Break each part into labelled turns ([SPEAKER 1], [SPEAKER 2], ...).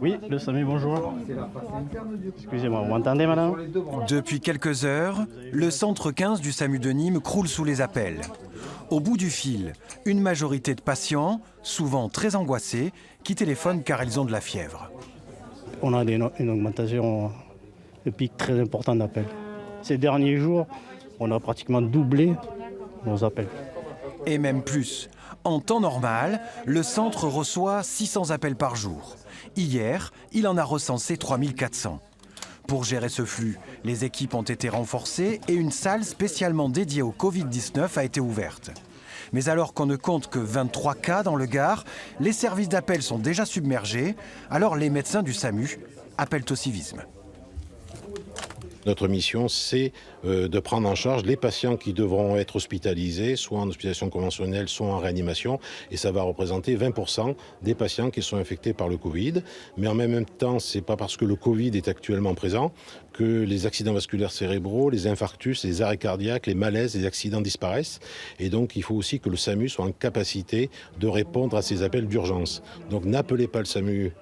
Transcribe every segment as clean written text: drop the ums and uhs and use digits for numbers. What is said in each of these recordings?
[SPEAKER 1] Oui, le SAMU, bonjour. Excusez-moi, vous m'entendez, madame?
[SPEAKER 2] Depuis quelques heures, le centre 15 du SAMU de Nîmes croule sous les appels. Au bout du fil, une majorité de patients, souvent très angoissés, qui téléphonent car ils ont de la fièvre.
[SPEAKER 1] On a une augmentation, de pic très important d'appels. Ces derniers jours, on a pratiquement doublé nos appels.
[SPEAKER 2] Et même plus. En temps normal, le centre reçoit 600 appels par jour. Hier, il en a recensé 3400. Pour gérer ce flux, les équipes ont été renforcées et une salle spécialement dédiée au Covid-19 a été ouverte. Mais alors qu'on ne compte que 23 cas dans le Gard, les services d'appel sont déjà submergés, alors les médecins du SAMU appellent au civisme.
[SPEAKER 3] Notre mission, c'est de prendre en charge les patients qui devront être hospitalisés, soit en hospitalisation conventionnelle, soit en réanimation. Et ça va représenter 20% des patients qui sont infectés par le Covid. Mais en même temps, ce n'est pas parce que le Covid est actuellement présent que les accidents vasculaires cérébraux, les infarctus, les arrêts cardiaques, les malaises, les accidents disparaissent. Et donc, il faut aussi que le SAMU soit en capacité de répondre à ces appels d'urgence. Donc, n'appelez pas le SAMU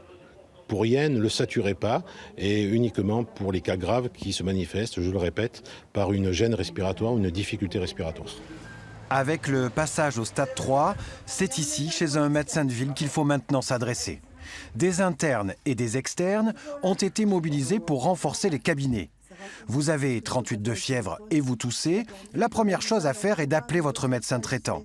[SPEAKER 3] pour rien, ne le saturez pas, et uniquement pour les cas graves qui se manifestent, je le répète, par une gêne respiratoire ou une difficulté respiratoire.
[SPEAKER 2] Avec le passage au stade 3, c'est ici, chez un médecin de ville, qu'il faut maintenant s'adresser. Des internes et des externes ont été mobilisés pour renforcer les cabinets. Vous avez 38 de fièvre et vous toussez, la première chose à faire est d'appeler votre médecin traitant.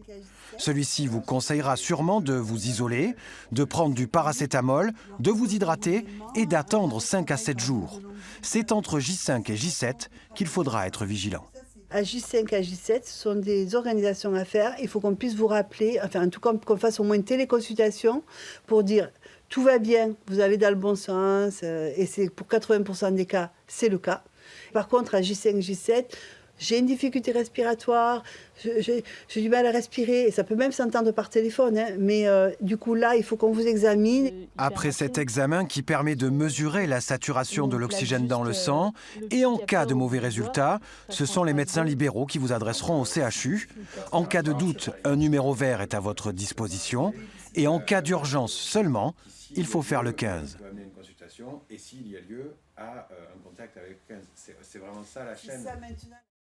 [SPEAKER 2] Celui-ci vous conseillera sûrement de vous isoler, de prendre du paracétamol, de vous hydrater et d'attendre 5 à 7 jours. C'est entre J5 et J7 qu'il faudra être vigilant.
[SPEAKER 4] À J5 à J7, ce sont des organisations à faire. Il faut qu'on puisse vous rappeler, enfin en tout cas qu'on fasse au moins une téléconsultation pour dire tout va bien, vous allez dans le bon sens, et c'est pour 80% des cas, c'est le cas. Par contre, à J5, J7, j'ai une difficulté respiratoire, j'ai du mal à respirer, et ça peut même s'entendre par téléphone, hein, mais du coup là, il faut qu'on vous examine.
[SPEAKER 2] Après cet examen qui permet de mesurer la saturation de l'oxygène dans le sang, et en cas de mauvais résultats, ce sont les médecins libéraux qui vous adresseront au CHU. En cas de doute, un numéro vert est à votre disposition, et en cas d'urgence seulement, il faut faire le 15.
[SPEAKER 5] Et s'il y a lieu à un contact avec 15. C'est vraiment ça la chaîne.